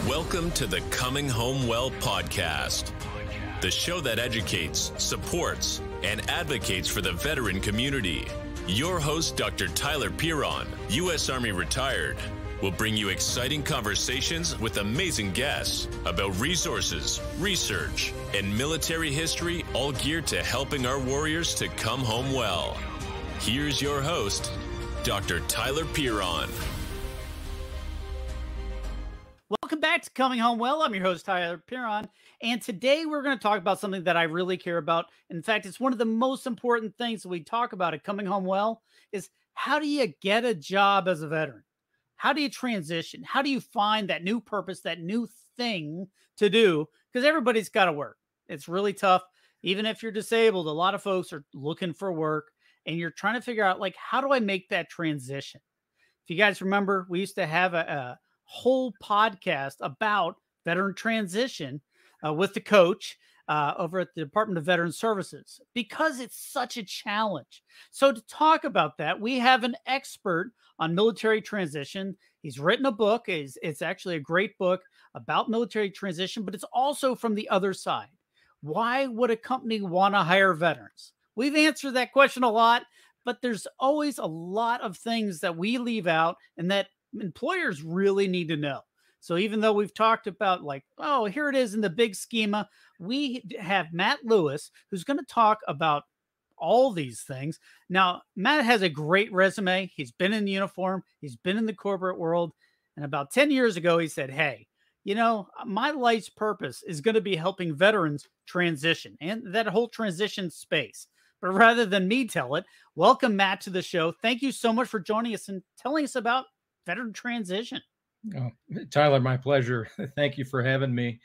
Welcome to the Coming Home Well podcast, the show that educates, supports, and advocates for the veteran community. Your host, Dr. Tyler Piron, U.S. Army retired, will bring you exciting conversations with amazing guests about resources, research, and military history, all geared to helping our warriors to come home well. Here's your host, Dr. Tyler Piron. Welcome back to Coming Home Well. I'm your host, Tyler Piron, and today we're going to talk about something that I really care about. In fact, it's one of the most important things that we talk about at Coming Home Well is how do you get a job as a veteran? How do you transition? How do you find that new purpose, that new thing to do? Because everybody's got to work. It's really tough. Even if you're disabled, a lot of folks are looking for work, and you're trying to figure out, like, how do I make that transition? If you guys remember, we used to have a whole podcast about veteran transition with the coach over at the Department of Veteran Services, because it's such a challenge. So to talk about that, we have an expert on military transition. He's written a book. It's actually a great book about military transition, but it's also from the other side. Why would a company want to hire veterans? We've answered that question a lot, but there's always a lot of things that we leave out and that employers really need to know. So even though we've talked about, like, oh, here it is in the big schema, we have Matt Lewis, who's going to talk about all these things. Now, Matt has a great resume. He's been in uniform. He's been in the corporate world. And about 10 years ago, he said, hey, you know, my life's purpose is going to be helping veterans transition and that whole transition space. But rather than me tell it, welcome Matt to the show. Thank you so much for joining us and telling us about veteran transition. Oh, Tyler, my pleasure. Thank you for having me.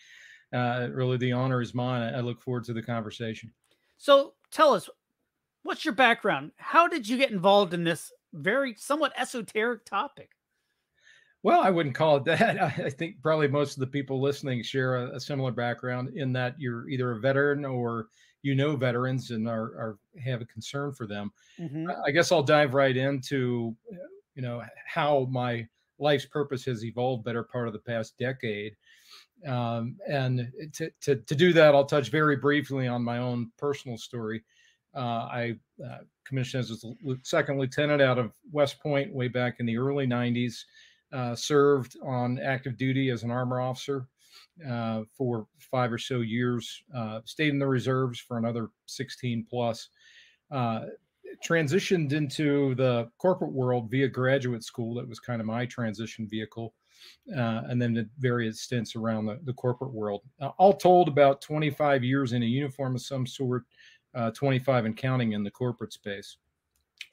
Really, the honor is mine. I look forward to the conversation. So tell us, what's your background? How did you get involved in this very somewhat esoteric topic? Well, I wouldn't call it that. I think probably most of the people listening share a similar background in that you're either a veteran or you know veterans and are have a concern for them. Mm-hmm. I guess I'll dive right into how my life's purpose has evolved better part of the past decade. And to do that, I'll touch very briefly on my own personal story. I commissioned as a second lieutenant out of West Point way back in the early 90s, served on active duty as an armor officer for 5 or so years, stayed in the reserves for another 16 plus. Transitioned into the corporate world via graduate school. That was kind of my transition vehicle. And then did various stints around the corporate world. All told, about 25 years in a uniform of some sort, 25 and counting in the corporate space.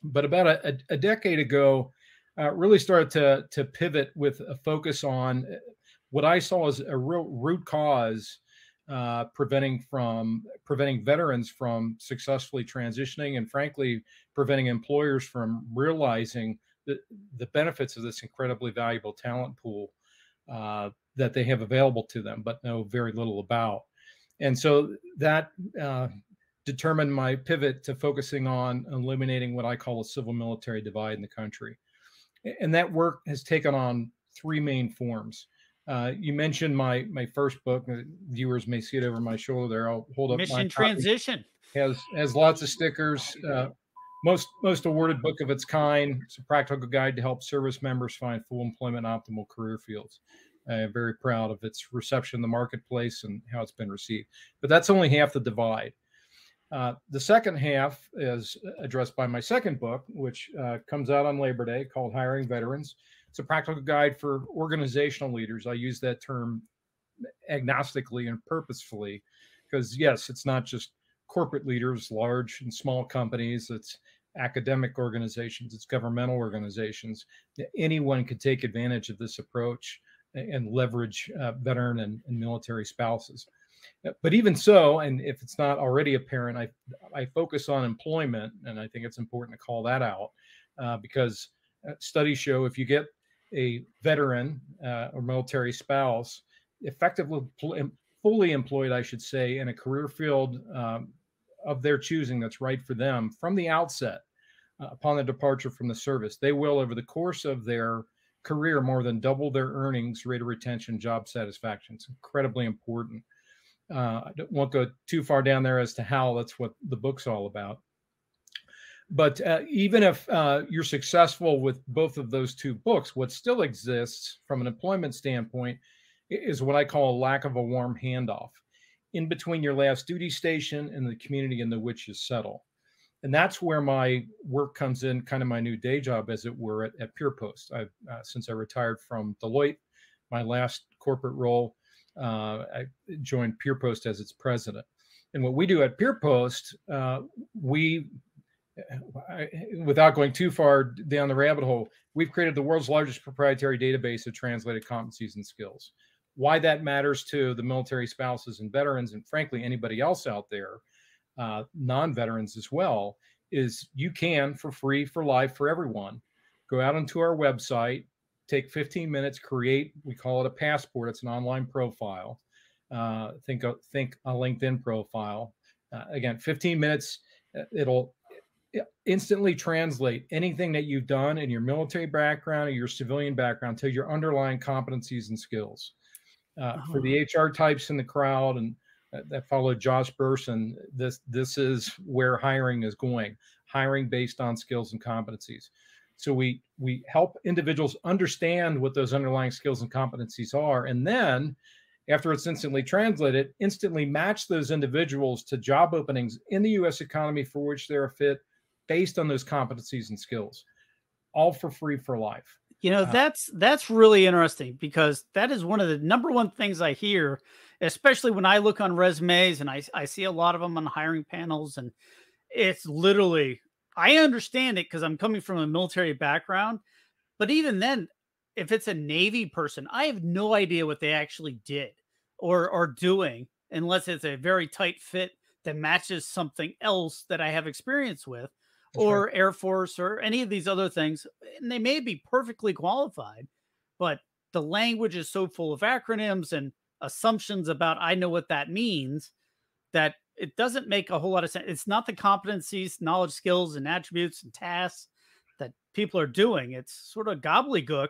But about a decade ago, really started to pivot with a focus on what I saw as a real root cause, preventing veterans from successfully transitioning, and frankly, preventing employers from realizing the benefits of this incredibly valuable talent pool that they have available to them, but know very little about. And so that determined my pivot to focusing on eliminating what I call a civil military divide in the country. And that work has taken on 3 main forms. You mentioned my first book. Viewers may see it over my shoulder there. I'll hold up. Mission Transition. Has lots of stickers. Most awarded book of its kind. It's a practical guide to help service members find full employment and optimal career fields. I'm very proud of its reception in the marketplace and how it's been received. But that's only half the divide. The second half is addressed by my second book, which comes out on Labor Day, called Hiring Veterans. It's a practical guide for organizational leaders. I use that term agnostically and purposefully because, yes, it's not just corporate leaders, large and small companies. It's academic organizations. It's governmental organizations. Anyone could take advantage of this approach and leverage veteran and military spouses. But even so, and if it's not already apparent, I focus on employment, and I think it's important to call that out because studies show if you get a veteran or military spouse effectively fully employed, I should say, in a career field of their choosing that's right for them from the outset, upon the departure from the service, they will, over the course of their career more than double their earnings, rate of retention, job satisfaction. It's incredibly important. I won't go too far down there as to how. That's what the book's all about. But even if you're successful with both of those two books, what still exists from an employment standpoint is what I call a lack of a warm handoff in between your last duty station and the community in the which you settle. And that's where my work comes in, kind of my new day job, as it were, at PeerPost. Since I retired from Deloitte, my last corporate role, I joined PeerPost as its president. And what we do at PeerPost, without going too far down the rabbit hole, we've created the world's largest proprietary database of translated competencies and skills. Why that matters to the military spouses and veterans, and frankly, anybody else out there, non-veterans as well, is you can, for free, for life, for everyone, go out onto our website, take 15 minutes, create, we call it a passport. It's an online profile. Think a LinkedIn profile. Again, 15 minutes, it'll instantly translate anything that you've done in your military background or your civilian background to your underlying competencies and skills. For the HR types in the crowd and that followed Josh Burson, this is where hiring is going, hiring based on skills and competencies. So we help individuals understand what those underlying skills and competencies are, and then after it's instantly translated, instantly match those individuals to job openings in the U.S. economy for which they're a fit based on those competencies and skills, all for free for life. You know, that's really interesting, because that is one of the number one things I hear, especially when I look on resumes and I see a lot of them on hiring panels. And it's literally, I understand it because I'm coming from a military background. But even then, if it's a Navy person, I have no idea what they actually did or are doing, unless it's a very tight fit that matches something else that I have experience with. That's or right. Air Force or any of these other things. And they may be perfectly qualified, but the language is so full of acronyms and assumptions about I know what that means that it doesn't make a whole lot of sense. It's not the competencies, knowledge, skills, and attributes and tasks that people are doing. It's sort of gobbledygook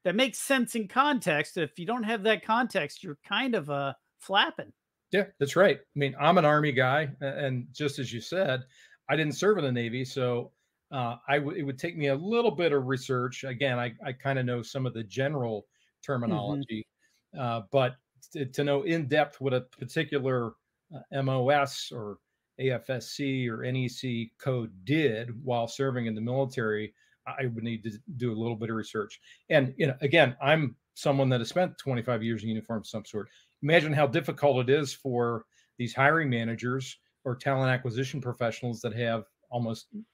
that makes sense in context. If you don't have that context, you're kind of flapping. Yeah, that's right. I mean, I'm an Army guy, and just as you said, I didn't serve in the Navy, so it would take me a little bit of research. Again, I kind of know some of the general terminology, but to know in depth what a particular MOS or AFSC or NEC code did while serving in the military, I would need to do a little bit of research. And again, I'm someone that has spent 25 years in uniform of some sort. Imagine how difficult it is for these hiring managers or talent acquisition professionals that have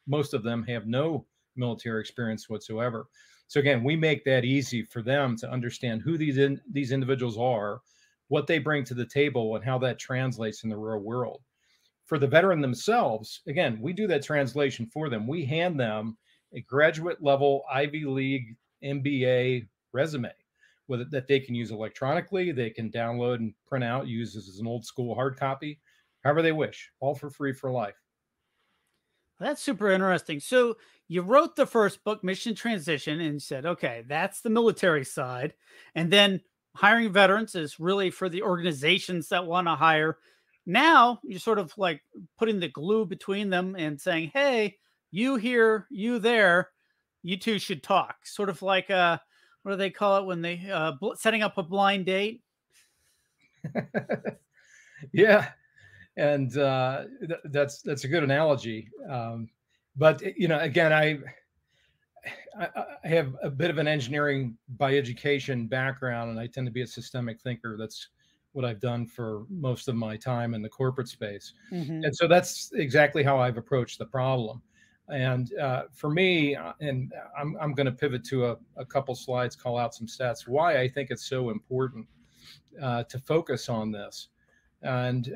most of them have no military experience whatsoever. So again, we make that easy for them to understand who these individuals are, what they bring to the table, and how that translates in the real world. For the veteran themselves, again, we do that translation for them. We hand them a graduate level Ivy League MBA resume that they can use electronically, they can download and print out, use this as an old school hard copy, however they wish, all for free for life. That's super interesting. So you wrote the first book, Mission Transition, and said, okay, that's the military side. And then hiring veterans is really for the organizations that want to hire. Now you're sort of like putting the glue between them and saying, hey, you here, you there, you two should talk. Sort of like, what do they call it when they setting up a blind date? Yeah. And that's a good analogy. But, again, I have a bit of an engineering by education background, and I tend to be a systemic thinker. That's what I've done for most of my time in the corporate space. And so that's exactly how I've approached the problem. And for me, and I'm going to pivot to a couple slides, call out some stats, why I think it's so important to focus on this. And,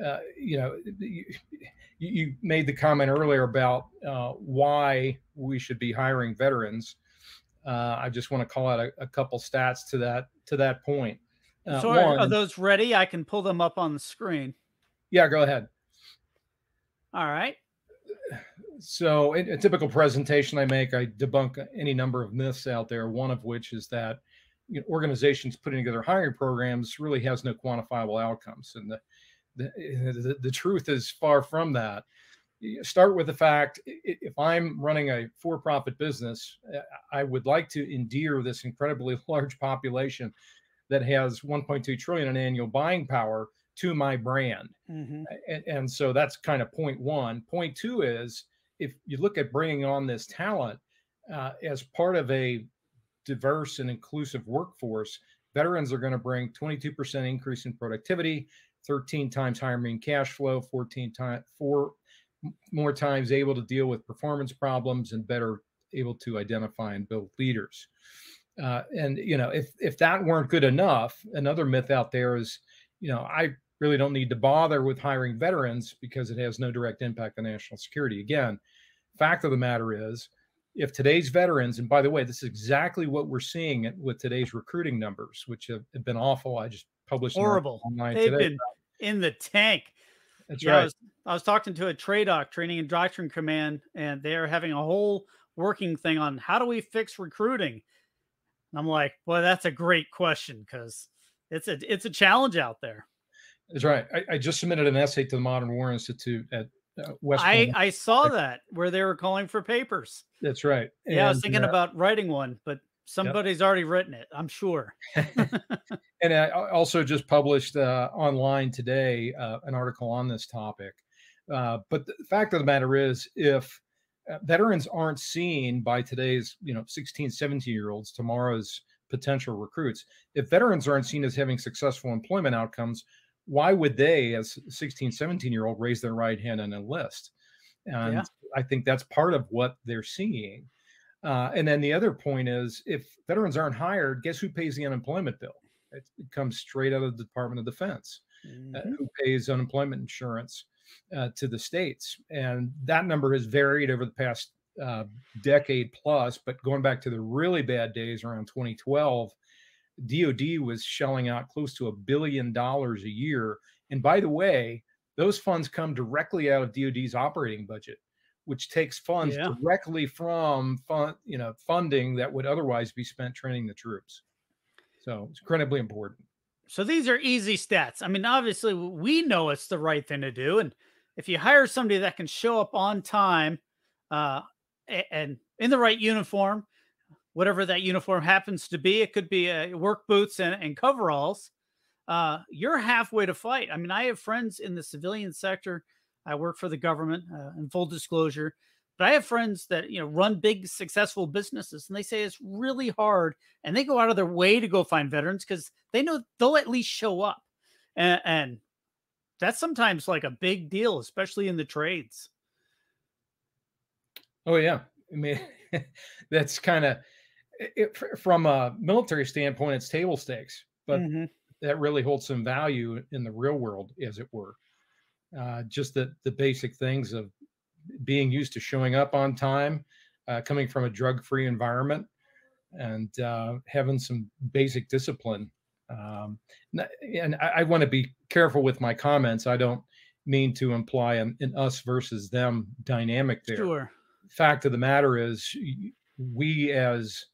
you made the comment earlier about why we should be hiring veterans. I just want to call out a couple stats to that point. So are those ready? I can pull them up on the screen. Yeah, go ahead. All right. So in a typical presentation I make, I debunk any number of myths out there, one of which is that organizations putting together hiring programs really has no quantifiable outcomes. And the truth is far from that. You start with the fact, if I'm running a for-profit business, I would like to endear this incredibly large population that has 1.2 trillion in annual buying power to my brand. Mm-hmm. And so that's kind of point one. Point two is, if you look at bringing on this talent as part of a diverse and inclusive workforce, veterans are going to bring 22% increase in productivity, 13 times higher mean cash flow, 4 more times able to deal with performance problems, and better able to identify and build leaders. And if that weren't good enough, another myth out there is, I really don't need to bother with hiring veterans because it has no direct impact on national security. Again, fact of the matter is, if today's veterans, and by the way, this is exactly what we're seeing with today's recruiting numbers, which have been awful. I just published Horrible. online They've today. been in the tank. That's Yeah, right. I was talking to a TRADOC, Training and Doctrine Command, and they're having a whole working thing on how do we fix recruiting. And I'm like, well, that's a great question, because it's a challenge out there. That's right. I just submitted an essay to the Modern War Institute at West Point. I saw that where they were calling for papers. That's right. Yeah, I was thinking about writing one, but somebody's already written it, I'm sure. And I also just published online today an article on this topic. But the fact of the matter is, if veterans aren't seen by today's 16, 17-year-olds, tomorrow's potential recruits, if veterans aren't seen as having successful employment outcomes, why would they, as 16, 17-year-old, raise their right hand and enlist? And I think that's part of what they're seeing. And then the other point is, if veterans aren't hired, guess who pays the unemployment bill? It comes straight out of the Department of Defense, who pays unemployment insurance to the states. And that number has varied over the past decade plus, but going back to the really bad days around 2012, DOD was shelling out close to $1 billion a year. And by the way, those funds come directly out of DOD's operating budget, which takes funds directly from funding that would otherwise be spent training the troops. So it's incredibly important. So these are easy stats. I mean, obviously we know it's the right thing to do. And if you hire somebody that can show up on time and in the right uniform, whatever that uniform happens to be, it could be work boots and coveralls, you're halfway to fight. I mean, I have friends in the civilian sector. I work for the government, in full disclosure, but I have friends that, run big, successful businesses, and they say it's really hard, and they go out of their way to go find veterans because they know they'll at least show up. And that's sometimes like a big deal, especially in the trades. Oh, yeah. I mean, that's kind of, from a military standpoint, it's table stakes, but that really holds some value in the real world, as it were. Just the basic things of being used to showing up on time, coming from a drug-free environment, and having some basic discipline. And I want to be careful with my comments. I don't mean to imply an us versus them dynamic there. Sure. Fact of the matter is, we as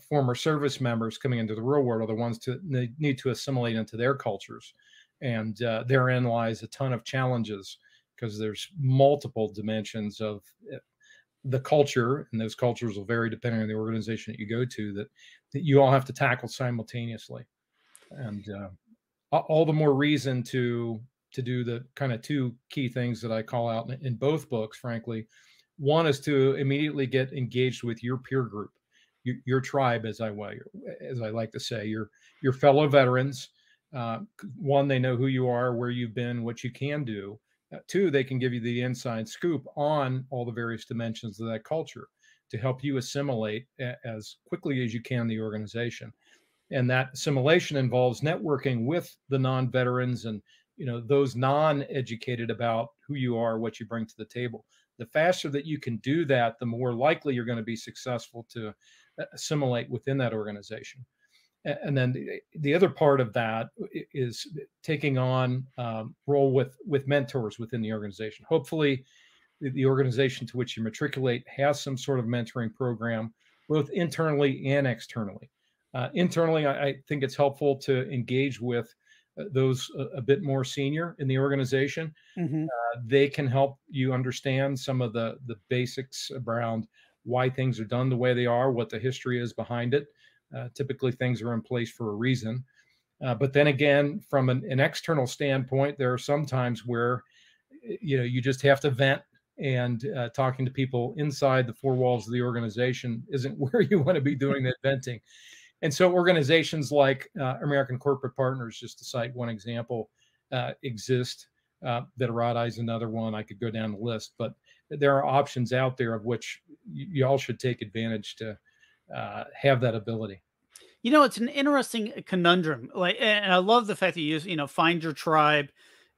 former service members coming into the real world are the ones to need to assimilate into their cultures. And therein lies a ton of challenges, because there's multiple dimensions of the culture, and those cultures will vary depending on the organization that you go to, that you all have to tackle simultaneously. And all the more reason to do the kind of two key things that I call out in both books, frankly. One is to immediately get engaged with your peer group, your tribe, as I like to say, your fellow veterans. One, they know who you are, where you've been, what you can do. Two, they can give you the inside scoop on all the various dimensions of that culture to help you assimilate as quickly as you can the organization. And that assimilation involves networking with the non-veterans and those non-educated about who you are, what you bring to the table. The faster that you can do that, the more likely you're going to be successful to assimilate within that organization. And then the other part of that is taking on role with mentors within the organization. Hopefully, the organization to which you matriculate has some sort of mentoring program, both internally and externally. Internally, I think it's helpful to engage with those a bit more senior in the organization. Mm-hmm. They can help you understand some of the basics around why things are done the way they are, what the history is behind it. Typically, things are in place for a reason. But then again, from an external standpoint, there are some times where you just have to vent, and talking to people inside the four walls of the organization isn't where you want to be doing that venting. And so organizations like American Corporate Partners, just to cite one example, exist. Veterati is another one. I could go down the list, but there are options out there of which you all should take advantage to have that ability. It's an interesting conundrum. And I love the fact that you use, find your tribe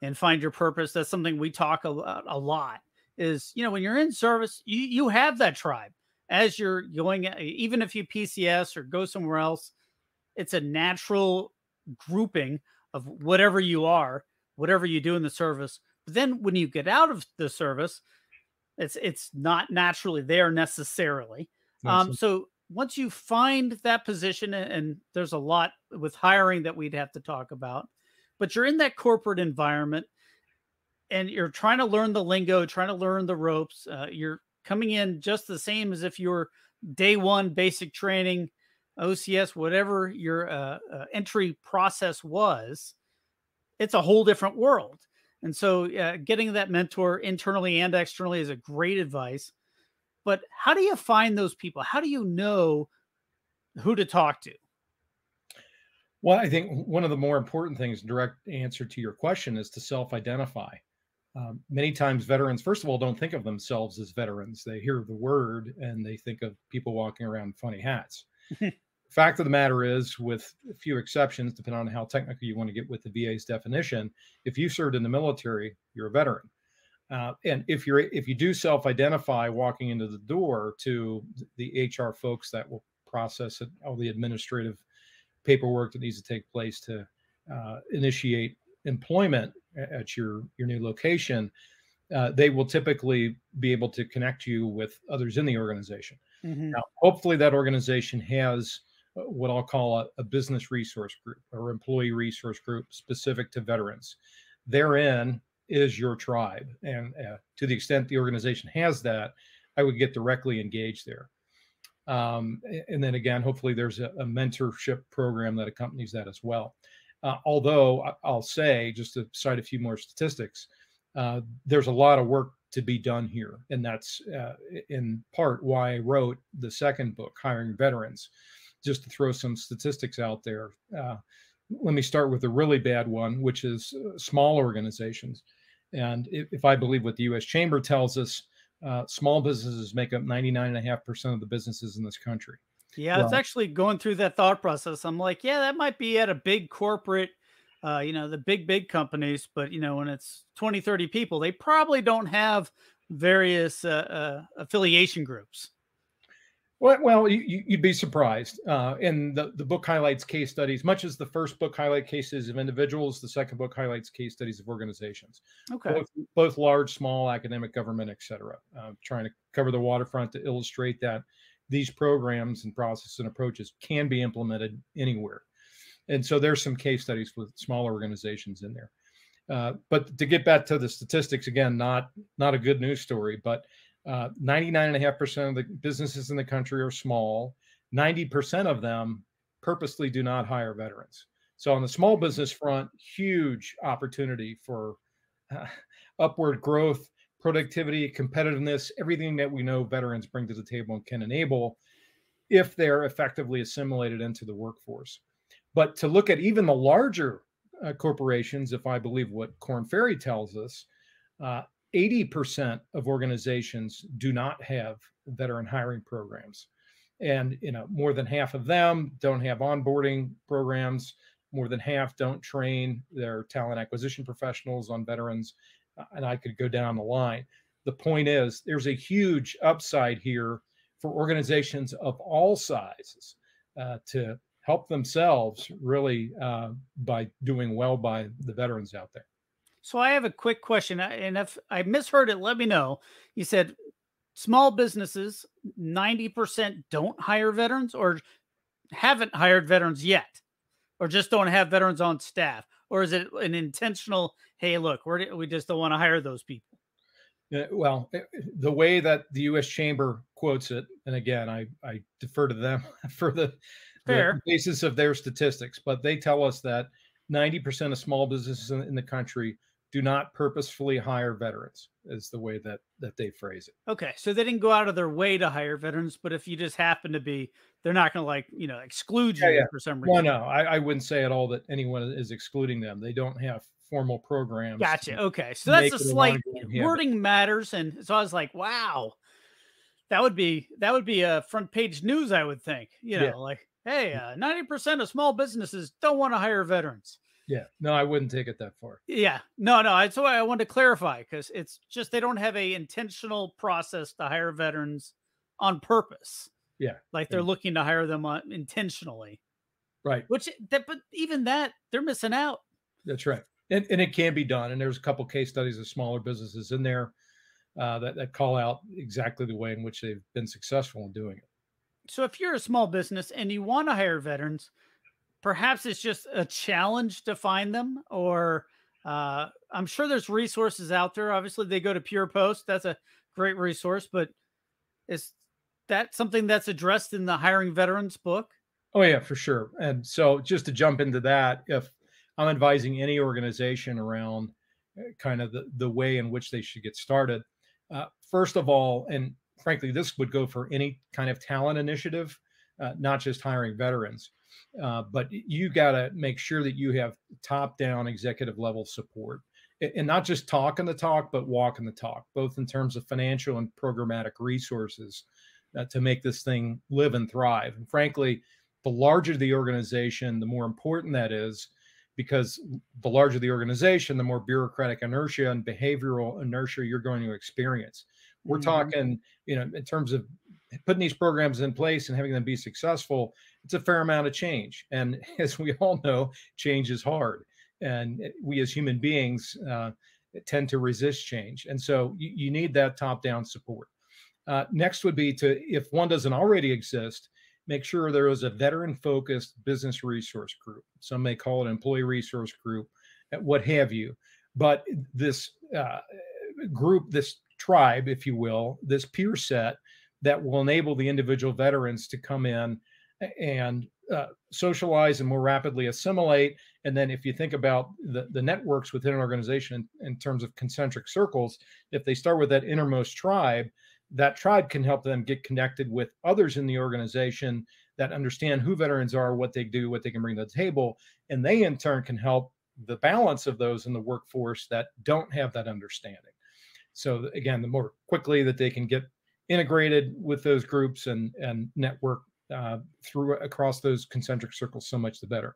and find your purpose. That's something we talk a lot. Is when you're in service, you have that tribe. As you're going, even if you PCS or go somewhere else, it's a natural grouping of whatever you are, whatever you do in the service. But then when you get out of the service, it's not naturally there necessarily. So once you find that position, and there's a lot with hiring that we'd have to talk about, but you're in that corporate environment and you're trying to learn the lingo, trying to learn the ropes. You're coming in just the same as if you're day one basic training, OCS, whatever your entry process was. It's a whole different world. And so getting that mentor internally and externally is a great advice. But how do you find those people? How do you know who to talk to? Well, I think one of the more important things, direct answer to your question, is to self-identify. Many times veterans, first of all, don't think of themselves as veterans. They hear the word and they think of people walking around in funny hats. Fact of the matter is, with a few exceptions, depending on how technical you want to get with the VA's definition, if you served in the military, you're a veteran. And if you do self-identify walking into the door to the HR folks that will process it, all the administrative paperwork that needs to take place to initiate employment at your new location, they will typically be able to connect you with others in the organization. Mm-hmm. Now, hopefully that organization has what I'll call a business resource group or employee resource group specific to veterans. Therein is your tribe. And to the extent the organization has that, I would get directly engaged there. And then again, hopefully there's a mentorship program that accompanies that as well. Although I'll say, just to cite a few more statistics, there's a lot of work to be done here. And that's in part why I wrote the second book, Hiring Veterans, just to throw some statistics out there. Let me start with the really bad one, which is small organizations. And if I believe what the U.S. Chamber tells us, small businesses make up 99.5% of the businesses in this country. Yeah, it's actually going through that thought process. I'm like, yeah, that might be at a big corporate, the big companies, but when it's 20, 30 people, they probably don't have various affiliation groups. Well, you'd be surprised. And the book highlights case studies, much as the first book highlight cases of individuals, the second book highlights case studies of organizations. Okay. Both large, small, academic, government, et cetera. Trying to cover the waterfront to illustrate that these programs and processes and approaches can be implemented anywhere. And so there's some case studies with small organizations in there. But to get back to the statistics, again, not a good news story, but 99.5% of the businesses in the country are small. 90% of them purposely do not hire veterans. So on the small business front, huge opportunity for upward growth, productivity, competitiveness, everything that we know veterans bring to the table and can enable if they're effectively assimilated into the workforce. But to look at even the larger corporations, if I believe what Korn Ferry tells us, 80% of organizations do not have veteran hiring programs. And more than half of them don't have onboarding programs. More than half don't train their talent acquisition professionals on veterans. And I could go down the line. The point is, there's a huge upside here for organizations of all sizes to help themselves really by doing well by the veterans out there. So I have a quick question, and if I misheard it, let me know. You said small businesses, 90% don't hire veterans or haven't hired veterans yet, or just don't have veterans on staff? Or is it an intentional, hey, look, we just don't want to hire those people? Well, the way that the U.S. Chamber quotes it, and again, I defer to them for the Fair. basis of their statistics, but they tell us that 90% of small businesses in the country do not purposefully hire veterans, is the way that they phrase it. Okay. So they didn't go out of their way to hire veterans, but if you just happen to be, they're not going to exclude Yeah, you yeah. for some Well, reason. no, I wouldn't say at all that anyone is excluding them. They don't have formal programs Gotcha. to Okay. So that's make a it an slight ongoing habit. wording matters. And so I was like, wow, that would be a front page news, I would think, Yeah, like, hey, 90% of small businesses don't want to hire veterans. yeah. No, I wouldn't take it that far. Yeah. No, no. That's why I wanted to clarify, because it's just they don't have a intentional process to hire veterans on purpose. Yeah, Like they're looking to hire them intentionally, right. but even that, they're missing out. That's right. And it can be done. And there's a couple case studies of smaller businesses in there that call out exactly the way in which they've been successful in doing it. So if you're a small business and you want to hire veterans, perhaps it's just a challenge to find them, or I'm sure there's resources out there. Obviously, they go to Pure Post. That's a great resource, but is that something that's addressed in the Hiring Veterans book? Oh, yeah, for sure. And so just to jump into that, if I'm advising any organization around kind of the way in which they should get started, first of all, and frankly, this would go for any kind of talent initiative, not just hiring veterans, but you got to make sure that you have top-down executive level support, and not just talking the talk, but walking the talk, both in terms of financial and programmatic resources to make this thing live and thrive. And frankly, the larger the organization, the more important that is, because the larger the organization, the more bureaucratic inertia and behavioral inertia you're going to experience. We're talking, in terms of putting these programs in place and having them be successful, it's a fair amount of change. And as we all know, change is hard. And we as human beings tend to resist change. And so you need that top-down support. Next would be to, if one doesn't already exist, make sure there is a veteran-focused business resource group. Some may call it employee resource group, what have you. But this group, this tribe, if you will, this peer set that will enable the individual veterans to come in and socialize and more rapidly assimilate. And then if you think about the networks within an organization in terms of concentric circles, if they start with that innermost tribe, that tribe can help them get connected with others in the organization that understand who veterans are, what they do, what they can bring to the table. And they in turn can help the balance of those in the workforce that don't have that understanding. So again, the more quickly that they can get integrated with those groups and network through across those concentric circles, so much the better.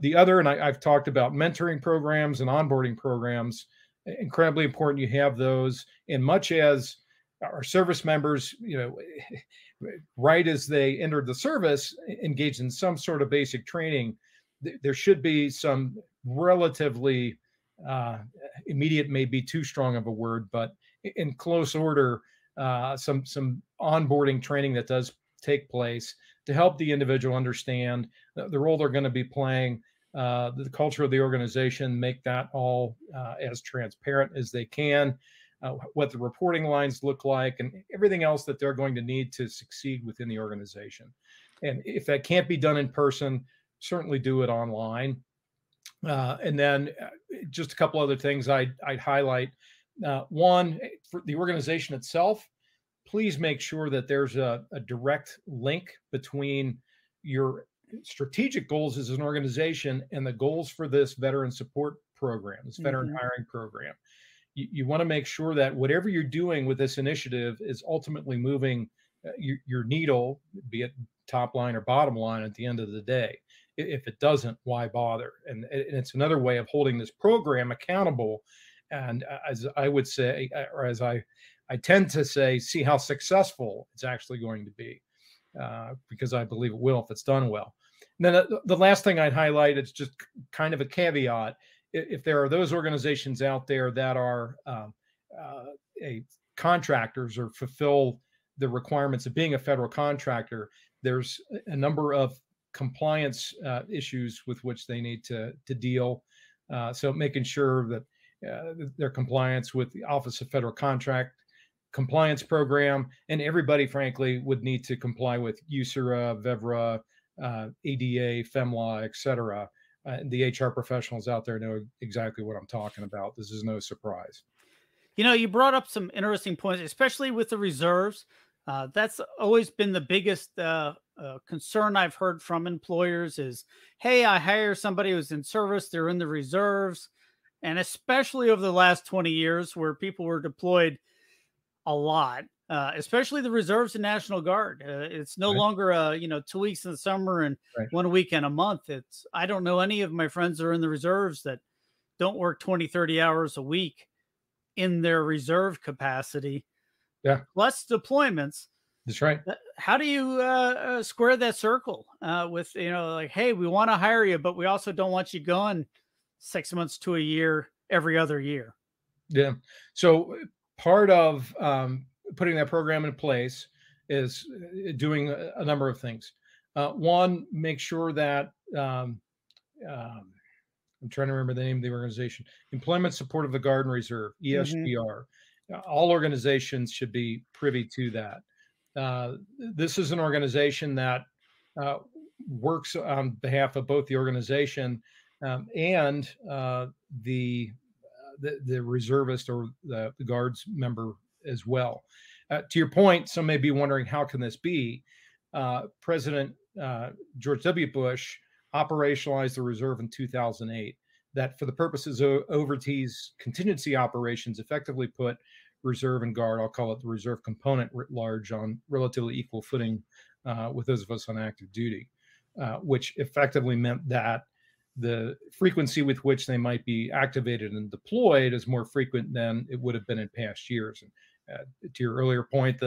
The other, and I've talked about mentoring programs and onboarding programs, incredibly important. You have those, and much as our service members, right as they entered the service, engaged in some sort of basic training, there should be some relatively immediate, may be too strong of a word, but in close order, some onboarding training that does take place to help the individual understand the role they're going to be playing, the culture of the organization, make that all as transparent as they can, what the reporting lines look like, and everything else that they're going to need to succeed within the organization. And if that can't be done in person, certainly do it online. And then just a couple other things I'd highlight. One, for the organization itself, please make sure that there's a direct link between your strategic goals as an organization and the goals for this veteran support program, this veteran hiring program. You want to make sure that whatever you're doing with this initiative is ultimately moving your needle, be it top line or bottom line at the end of the day. If it doesn't, why bother? And it's another way of holding this program accountable. And as I would say, or as I tend to say, see how successful it's actually going to be, because I believe it will if it's done well. And then the last thing I'd highlight, it's just kind of a caveat, if there are those organizations out there that are contractors or fulfill the requirements of being a federal contractor, there's a number of compliance issues with which they need to deal. So making sure that their compliance with the Office of Federal Contract compliance program, and everybody, frankly, would need to comply with USERA, VEVRA, ADA, FEMLA, et cetera. The HR professionals out there know exactly what I'm talking about. This is no surprise. You brought up some interesting points, especially with the reserves. That's always been the biggest concern I've heard from employers is, hey, I hire somebody who's in service, they're in the reserves. And especially over the last 20 years where people were deployed a lot, especially the reserves and National Guard. It's no longer, 2 weeks in the summer and 1 weekend a month. I don't know any of my friends that are in the reserves that don't work 20, 30 hours a week in their reserve capacity. Yeah. Plus deployments. That's right. How do you square that circle with, like, hey, we want to hire you, but we also don't want you going 6 months to a year every other year? Yeah. So part of putting that program in place is doing a number of things. One, make sure that I'm trying to remember the name of the organization, Employment Support of the Guard and Reserve, ESGR. All organizations should be privy to that. This is an organization that works on behalf of both the organization and the reservist or the Guards member as well. To your point, some may be wondering, how can this be? President George W. Bush operationalized the reserve in 2008, that for the purposes of overseas contingency operations effectively put reserve and guard, I'll call it the reserve component writ large, on relatively equal footing with those of us on active duty, which effectively meant that the frequency with which they might be activated and deployed is more frequent than it would have been in past years. And to your earlier point,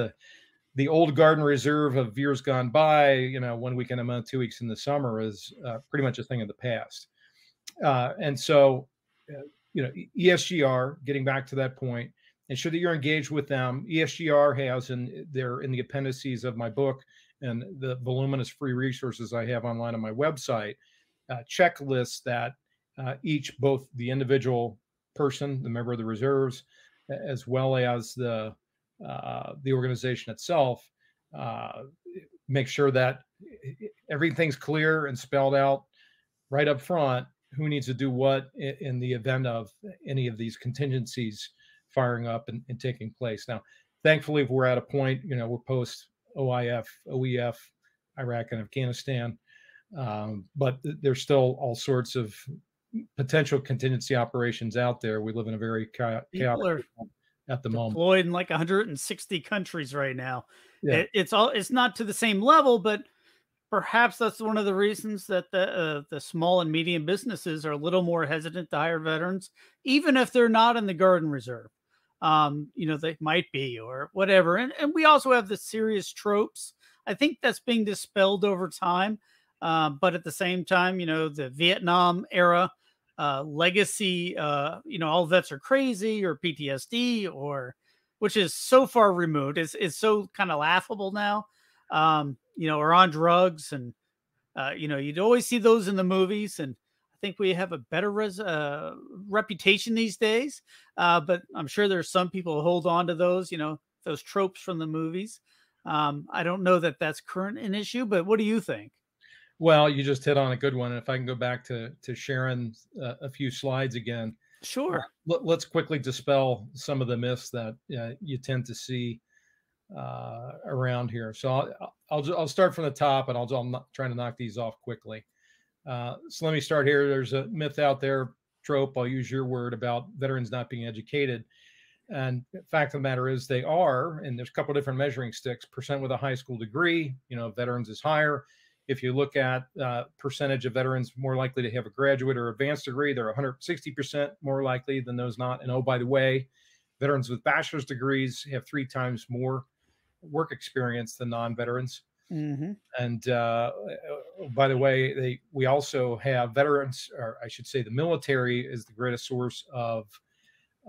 the old Guard and Reserve of years gone by, 1 weekend a month, 2 weeks in the summer, is pretty much a thing of the past. And so, ESGR, getting back to that point, ensure that you're engaged with them. ESGR has in the appendices of my book and the voluminous free resources I have online on my website, checklists that both the individual person, the member of the reserves, as well as the organization itself, make sure that everything's clear and spelled out right up front, who needs to do what in the event of any of these contingencies firing up and taking place. Now, thankfully, if we're at a point, we're post OIF, OEF, Iraq and Afghanistan, but there's still all sorts of potential contingency operations out there. We live in a very chaotic at the moment. Deployed in like 160 countries right now. Yeah. It's not to the same level, but perhaps that's one of the reasons that the small and medium businesses are a little more hesitant to hire veterans, even if they're not in the Guard and Reserve. They might be or whatever. And we also have the serious tropes. I think that's being dispelled over time. But at the same time, the Vietnam era legacy, all vets are crazy, or PTSD, which is so far removed, is so kind of laughable now, or on drugs. And, you'd always see those in the movies. And I think we have a better reputation these days. But I'm sure there's some people who hold on to those tropes from the movies. I don't know that that's current an issue, but what do you think? Well, you just hit on a good one. And if I can go back to Sharon a few slides again. Sure. Let's quickly dispel some of the myths that you tend to see around here. So I'll start from the top, and I'll try to knock these off quickly. So let me start here. There's a myth out there, trope, I'll use your word, about veterans not being educated. And the fact of the matter is they are, and there's a couple of different measuring sticks. Percent with a high school degree, veterans is higher. If you look at percentage of veterans more likely to have a graduate or advanced degree, they're 160% more likely than those not. And oh, by the way, veterans with bachelor's degrees have 3 times more work experience than non-veterans. Mm-hmm. And by the way, we also have veterans, or I should say, the military is the greatest source of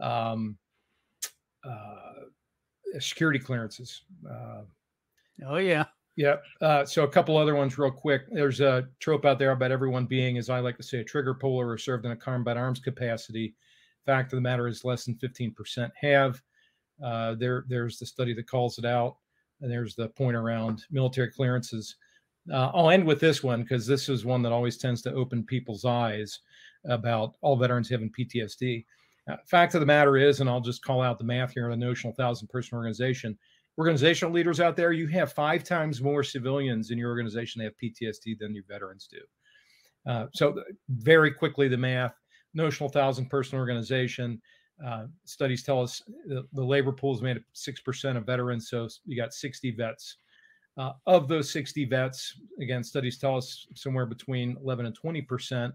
um, security clearances. Oh yeah. Yeah. So a couple other ones real quick. There's a trope out there about everyone being, as I like to say, a trigger puller or served in a combat arms capacity. Fact of the matter is less than 15% have. There's the study that calls it out. And there's the point around military clearances. I'll end with this one because this is one that always tends to open people's eyes about all veterans having PTSD. Fact of the matter is, and I'll just call out the math here, in a notional 1,000-person organization, organizational leaders out there, you have 5 times more civilians in your organization that have PTSD than your veterans do. So very quickly, the math, notional 1,000-person organization, studies tell us the labor pool is made of 6% of veterans. So you got 60 vets. Of those 60 vets, again, studies tell us somewhere between 11 and 20%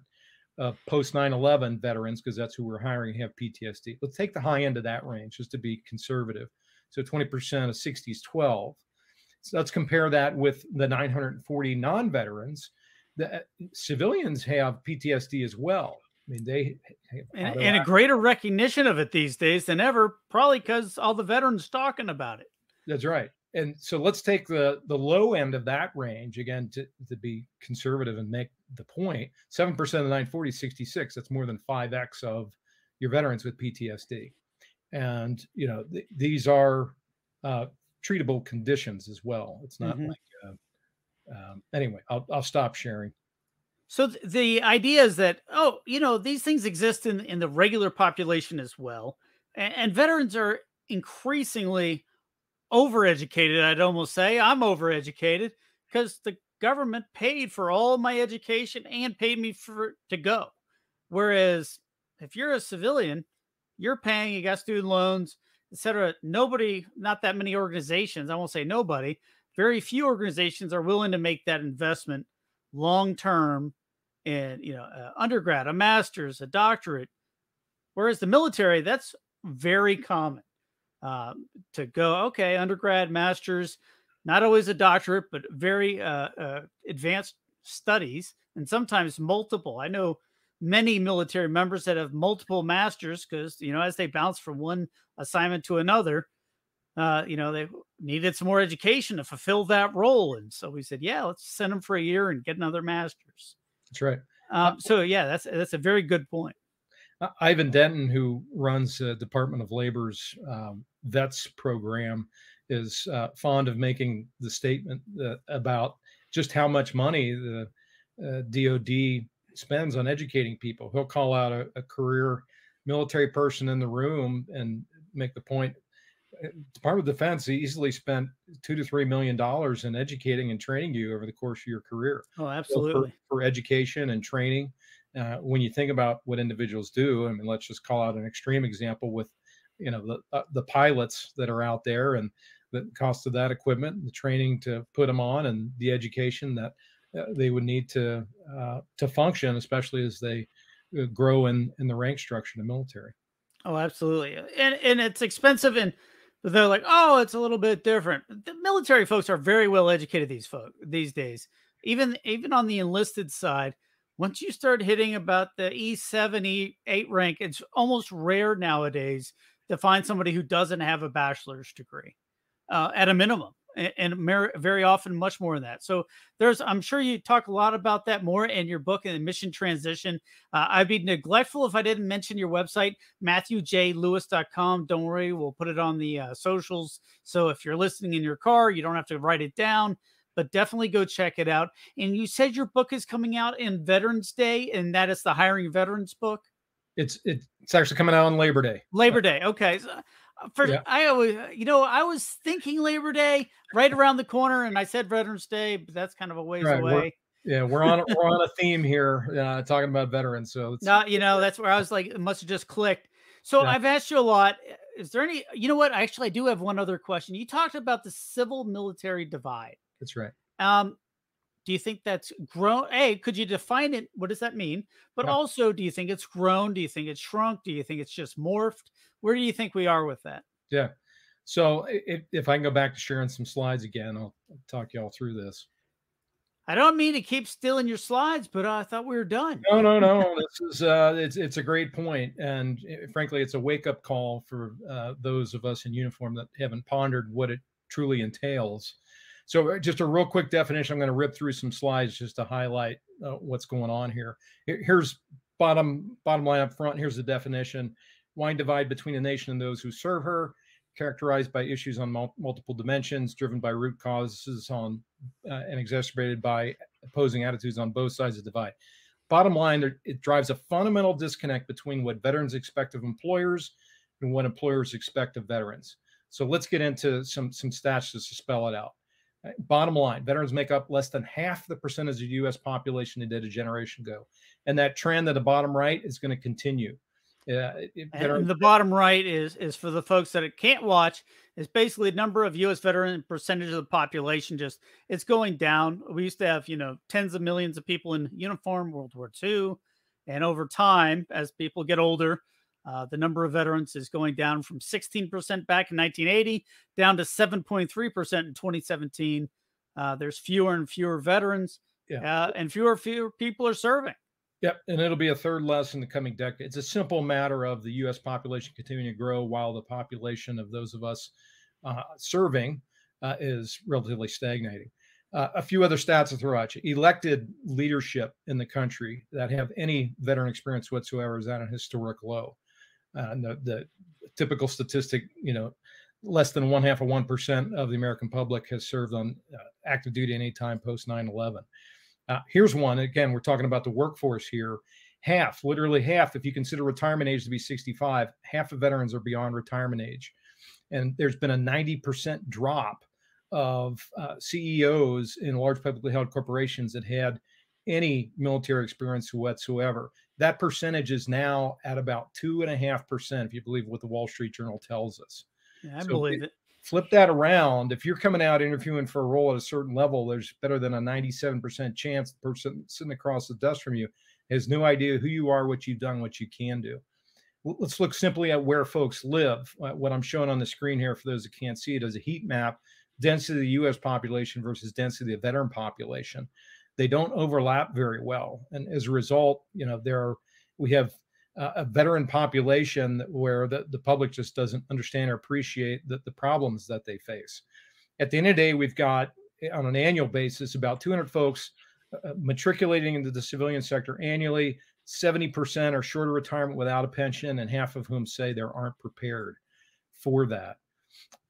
of post 9/11 veterans, because that's who we're hiring, have PTSD. Let's take the high end of that range just to be conservative. So 20% of 60 is 12. So let's compare that with the 940 non-veterans. The civilians have PTSD as well. I mean, they have And a greater recognition of it these days than ever, probably because all the veterans talking about it. That's right. And so let's take the low end of that range again to be conservative and make the point. 7% of the 940 is 66. That's more than 5x of your veterans with PTSD. And these are treatable conditions as well. It's not like anyway. I'll stop sharing. So the idea is that these things exist in the regular population as well, and veterans are increasingly overeducated. I'd almost say I'm overeducated because the government paid for all my education and paid me to go. Whereas if you're a civilian, you're paying, you got student loans, etc. Not that many organizations, I won't say nobody, very few organizations are willing to make that investment long term in undergrad, a master's, a doctorate. Whereas the military, that's very common. To go, okay, undergrad, master's, not always a doctorate, but very advanced studies, and sometimes multiple. I know many military members that have multiple masters because, as they bounce from one assignment to another, they needed some more education to fulfill that role. And so we said, yeah, let's send them for a year and get another master's. That's right. So yeah, that's a very good point. Ivan Denton, who runs Department of Labor's vets program, is fond of making the statement about just how much money the DOD spends on educating people. He'll call out a career military person in the room and make the point. Department of Defense easily spent $2 to $3 million in educating and training you over the course of your career. Oh, absolutely. So for education and training. When you think about what individuals do, I mean, let's just call out an extreme example with, the pilots that are out there and the cost of that equipment, the training to put them on, and the education that they would need to function, especially as they grow in the rank structure in the military. Oh, absolutely. And it's expensive, and they're like, oh, it's a little bit different. The military folks are very well educated these days. Even on the enlisted side, once you start hitting about the E7, E8 rank, it's almost rare nowadays to find somebody who doesn't have a bachelor's degree at a minimum, and very often much more than that. So I'm sure you talk a lot about that more in your book and mission transition. I'd be neglectful if I didn't mention your website, MatthewJLewis.com. Don't worry, we'll put it on the socials. So if you're listening in your car, you don't have to write it down, but definitely go check it out. And you said your book is coming out in Veterans Day, and that is the Hiring Veterans book. It's actually coming out on Labor Day. Labor Day. Okay. So I was thinking Labor Day right around the corner, and I said Veterans Day, but that's kind of a ways away. We're on a theme here, talking about veterans. So that's where I was like, it must have just clicked. So I've asked you a lot. Is there any, actually I do have one other question. You talked about the civil military divide. That's right. Do you think that's grown? Could you define it? What does that mean? But also, do you think it's grown? Do you think it's shrunk? Do you think it's just morphed? Where do you think we are with that? Yeah. So if I can go back to sharing some slides again, I'll talk you all through this. I don't mean to keep stealing your slides, but I thought we were done. No. This is it's a great point, and frankly, it's a wake up call for those of us in uniform that haven't pondered what it truly entails. So, just a real quick definition. I'm going to rip through some slides just to highlight what's going on here. Here's bottom line up front. Here's the definition: wide divide between a nation and those who serve her, characterized by issues on multiple dimensions, driven by root causes on and exacerbated by opposing attitudes on both sides of the divide. Bottom line, it drives a fundamental disconnect between what veterans expect of employers and what employers expect of veterans. So let's get into some stats just to spell it out. Bottom line, veterans make up less than half the percentage of the U.S. population they did a generation ago. And that trend at the bottom right is going to continue. And the bottom right is for the folks that it can't watch, is basically the number of U.S. veteran percentage of the population. Just it's going down. We used to have, tens of millions of people in uniform, World War II. And over time, as people get older, the number of veterans is going down from 16% back in 1980 down to 7.3% in 2017. There's fewer and fewer veterans, and fewer people are serving. Yep, and it'll be a third less in the coming decade. It's a simple matter of the U.S. population continuing to grow while the population of those of us serving is relatively stagnating. A few other stats to throw at you. Elected leadership in the country that have any veteran experience whatsoever is at a historic low. The typical statistic, less than 0.5% of the American public has served on active duty any time post 9/11. Here's one. Again, we're talking about the workforce here. Literally half, if you consider retirement age to be 65, half of veterans are beyond retirement age. And there's been a 90% drop of CEOs in large publicly held corporations that had any military experience whatsoever. That percentage is now at about 2.5%, if you believe what the Wall Street Journal tells us. Yeah, I believe it. Flip that around. If you're coming out interviewing for a role at a certain level, there's better than a 97% chance the person sitting across the desk from you has no idea who you are, what you've done, what you can do. Let's look simply at where folks live. What I'm showing on the screen here, for those that can't see it, is a heat map, density of the U.S. population versus density of the veteran population. They don't overlap very well. And as a result, we have a veteran population where the public just doesn't understand or appreciate the problems that they face. At the end of the day, we've got, on an annual basis, about 200 folks matriculating into the civilian sector annually. 70% are short of retirement without a pension, and half of whom say they aren't prepared for that.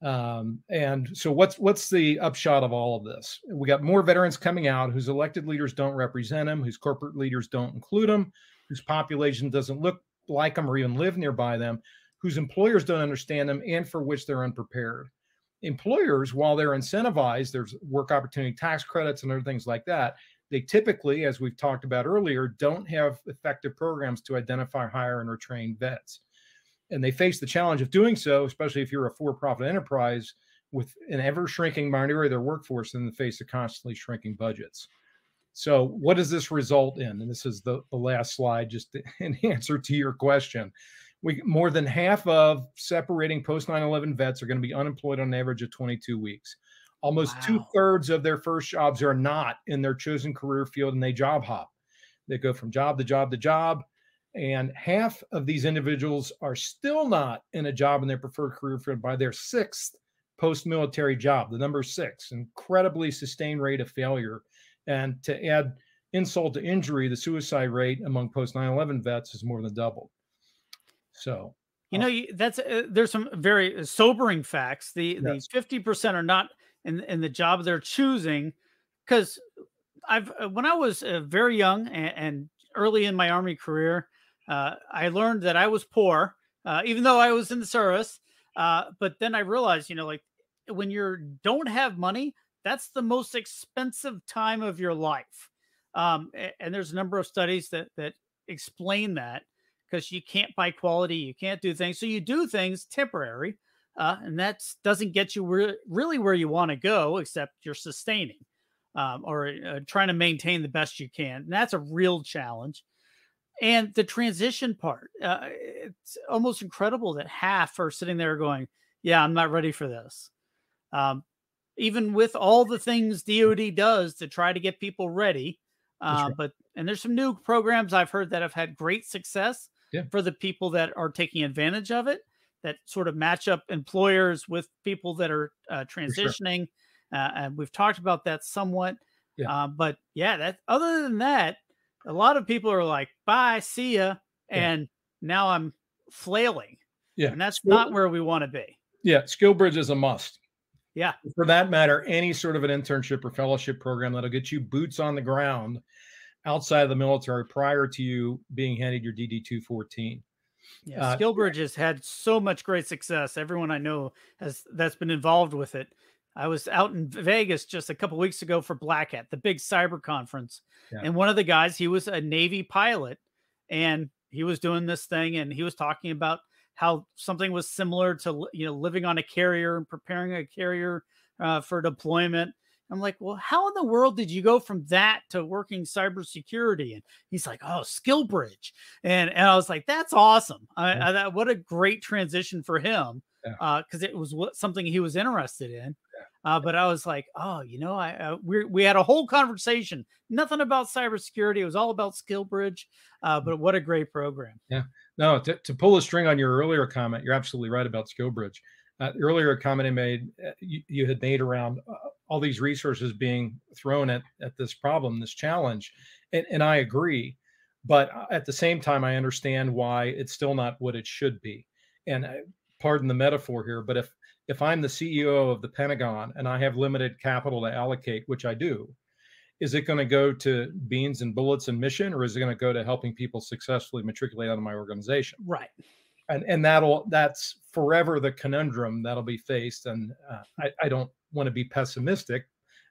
And so what's the upshot of all of this? We got more veterans coming out whose elected leaders don't represent them, whose corporate leaders don't include them, whose population doesn't look like them or even live nearby them, whose employers don't understand them, and for which they're unprepared. Employers, while they're incentivized, there's work opportunity tax credits and other things like that, they typically, as we've talked about earlier, don't have effective programs to identify, hire, and retrain vets. And they face the challenge of doing so, especially if you're a for-profit enterprise with an ever-shrinking minority of their workforce in the face of constantly shrinking budgets. So what does this result in? And this is the last slide, just in answer to your question. More than half of separating post 9/11 vets are going to be unemployed on an average of 22 weeks. Almost 2/3 of their first jobs are not in their chosen career field, and they job hop. They go from job to job to job. And half of these individuals are still not in a job in their preferred career field by their 6th post-military job, the number 6, incredibly sustained rate of failure. And to add insult to injury, the suicide rate among post 9/11 vets is more than doubled. So, there's some very sobering facts. The 50% are not in the job they're choosing, because when I was very young and early in my Army career, I learned that I was poor, even though I was in the service. But then I realized, when you don't have money, that's the most expensive time of your life. And there's a number of studies that explain that, because you can't buy quality, you can't do things. So you do things temporary, and that doesn't get you really where you want to go, except you're sustaining or trying to maintain the best you can. And that's a real challenge. And the transition part, it's almost incredible that half are sitting there going, yeah, I'm not ready for this. Um, Even with all the things DoD does to try to get people ready. That's right. And there's some new programs I've heard that have had great success Yeah. for the people that are taking advantage of it, that sort of match up employers with people that are transitioning. And we've talked about that somewhat. Yeah. But yeah, that other than that, a lot of people are like, bye, see ya. Yeah. And now I'm flailing. Yeah. And that's not where we want to be. Yeah. Skillbridge is a must. Yeah. For that matter, any sort of an internship or fellowship program that'll get you boots on the ground outside of the military prior to you being handed your DD-214. Yeah, Skillbridge has had so much great success. Everyone I know that's been involved with it. I was out in Vegas just a couple weeks ago for Black Hat, the big cyber conference. Yeah. And one of the guys, he was a Navy pilot, and he was doing this thing, and he was talking about how something was similar to, living on a carrier and preparing a carrier for deployment. I'm like, well, how in the world did you go from that to working cybersecurity? And he's like, oh, Skillbridge. And I was like, that's awesome. What a great transition for him. Because it was something he was interested in. But I was like, oh, we had a whole conversation, nothing about cybersecurity. It was all about Skillbridge. But what a great program. Yeah. No, to pull a string on your earlier comment, you're absolutely right about Skillbridge. Earlier comment I made, you had made around all these resources being thrown at this problem, this challenge. And I agree. But at the same time, I understand why it's still not what it should be. And pardon the metaphor here, but if I'm the CEO of the Pentagon and I have limited capital to allocate, which I do, is it going to go to beans and bullets and mission, or is it going to go to helping people successfully matriculate out of my organization? Right. And that's forever the conundrum that'll be faced. And I don't want to be pessimistic.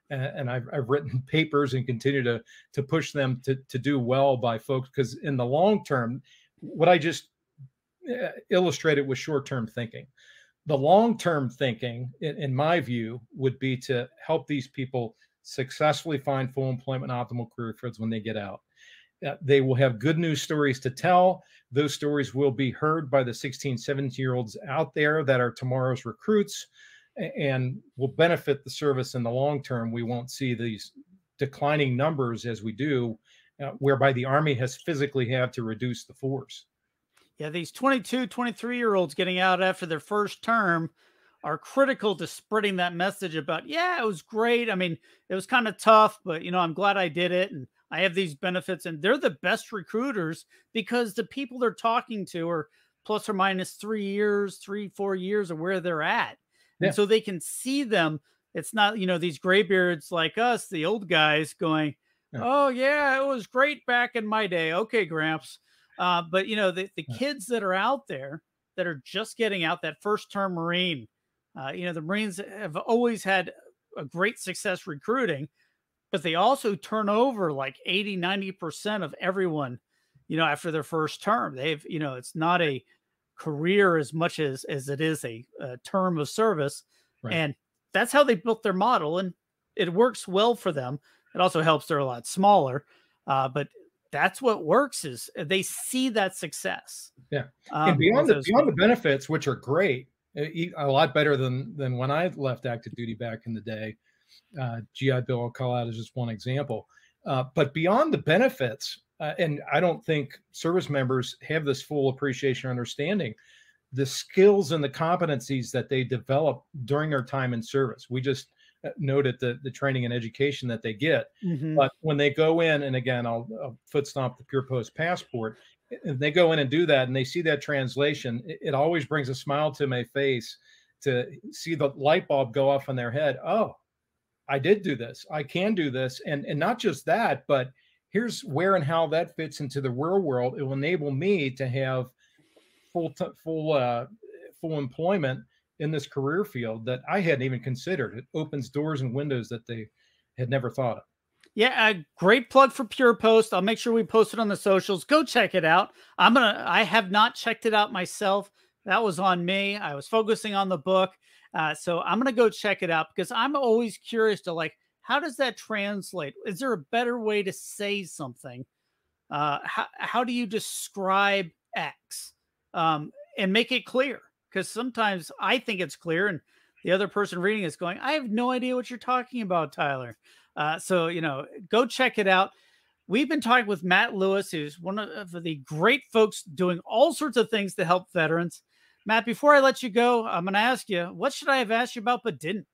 And I've written papers and continue to push them to do well by folks, because in the long term, what I just illustrated was short-term thinking. The long-term thinking, in my view, would be to help these people successfully find full employment and optimal career fields when they get out. They will have good news stories to tell. Those stories will be heard by the 16, 17-year-olds out there that are tomorrow's recruits and will benefit the service in the long term. We won't see these declining numbers as we do, whereby the Army has physically had to reduce the force. Yeah, these 22, 23-year-olds getting out after their first term are critical to spreading that message about, yeah, it was great. I mean, it was kind of tough, but, I'm glad I did it. And I have these benefits. And they're the best recruiters because the people they're talking to are plus or minus 3 years, 4 years of where they're at. And so they can see them. It's not, these graybeards like us, the old guys going, oh, yeah, it was great back in my day. Okay, Gramps. But the kids that are out there that are just getting out, that first term Marine, the Marines have always had a great success recruiting, but they also turn over like 80, 90% of everyone, after their first term. They've, it's not a career as much as it is a term of service. Right. And that's how they built their model. And it works well for them. It also helps they're a lot smaller. But that's what works, is they see that success. Yeah. And beyond the benefits, which are great, a lot better than when I left active duty back in the day. GI Bill I'll call out as just one example. But beyond the benefits, and I don't think service members have this full appreciation or understanding, the skills and the competencies that they develop during their time in service. We just noted the training and education that they get. Mm-hmm. But when they go in, and again, I'll foot stomp the Pure Post passport, and they go in and do that and they see that translation, it always brings a smile to my face to see the light bulb go off in their head. Oh, I did do this. I can do this. And not just that, but here's where and how that fits into the real world. It will enable me to have full employment in this career field that I hadn't even considered. It opens doors and windows that they had never thought of. Yeah, a great plug for Pure Post. I'll make sure we post it on the socials. Go check it out. I have not checked it out myself. That was on me. I was focusing on the book. So I'm going to go check it out, because I'm always curious to how does that translate? Is there a better way to say something? How do you describe X and make it clear? because sometimes I think it's clear and the other person reading is going, I have no idea what you're talking about, Tyler. So, go check it out. We've been talking with Matt Lewis, who's one of the great folks doing all sorts of things to help veterans. Matt, before I let you go, I'm going to ask you, what should I have asked you about but didn't?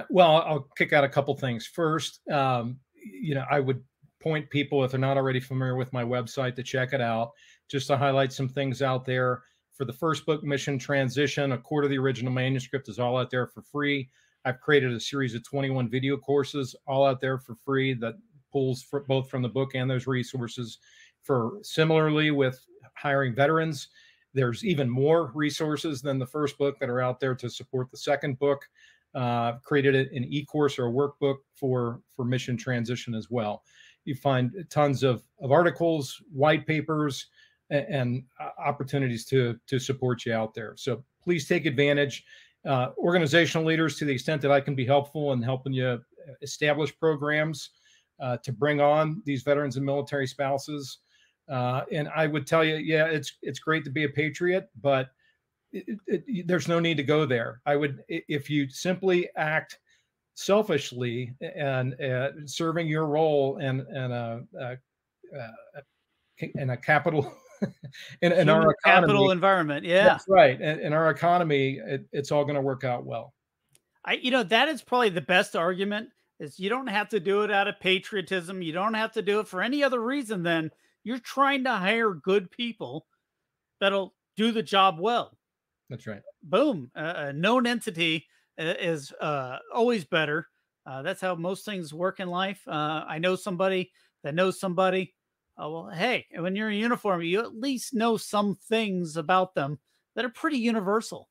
Well, I'll kick out a couple things. First, I would point people, if they're not already familiar with my website, to check it out, just to highlight some things out there. For the first book, Mission Transition, a quarter of the original manuscript is all out there for free. I've created a series of 21 video courses, all out there for free, that pulls both from the book and those resources. For similarly with hiring veterans, there's even more resources than the first book that are out there to support the second book. Created an e-course or a workbook for Mission Transition as well. You find tons of articles, white papers, and opportunities to support you out there. So please take advantage. Organizational leaders, to the extent that I can be helpful in helping you establish programs to bring on these veterans and military spouses. And I would tell you, yeah, it's great to be a patriot, but there's no need to go there. If you simply act selfishly and serving your role in a capital in our economy, capital environment, yeah, that's right. In our economy, it's all going to work out well. That is probably the best argument. Is you don't have to do it out of patriotism. You don't have to do it for any other reason than you're trying to hire good people that'll do the job well. That's right. Boom. A known entity is always better. That's how most things work in life. I know somebody that knows somebody. Well, hey, when you're in uniform, you at least know some things about them that are pretty universal.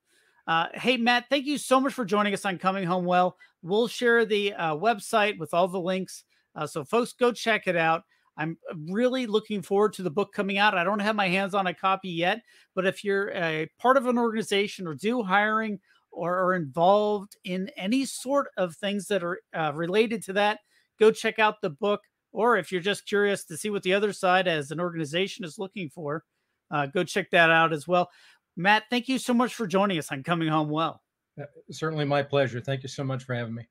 Hey, Matt, thank you so much for joining us on Coming Home Well. We'll share the website with all the links. So folks, go check it out. I'm really looking forward to the book coming out. I don't have my hands on a copy yet, but if you're a part of an organization or do hiring or are involved in any sort of things that are related to that, go check out the book. Or if you're just curious to see what the other side as an organization is looking for, go check that out as well. Matt, thank you so much for joining us on Coming Home Well. Certainly my pleasure. Thank you so much for having me.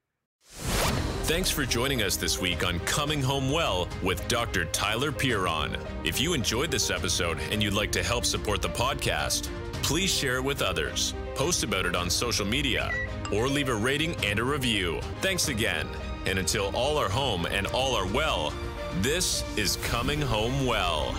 Thanks for joining us this week on Coming Home Well with Dr. Tyler Piron. If you enjoyed this episode and you'd like to help support the podcast, please share it with others, post about it on social media, or leave a rating and a review. Thanks again. And until all are home and all are well, this is Coming Home Well.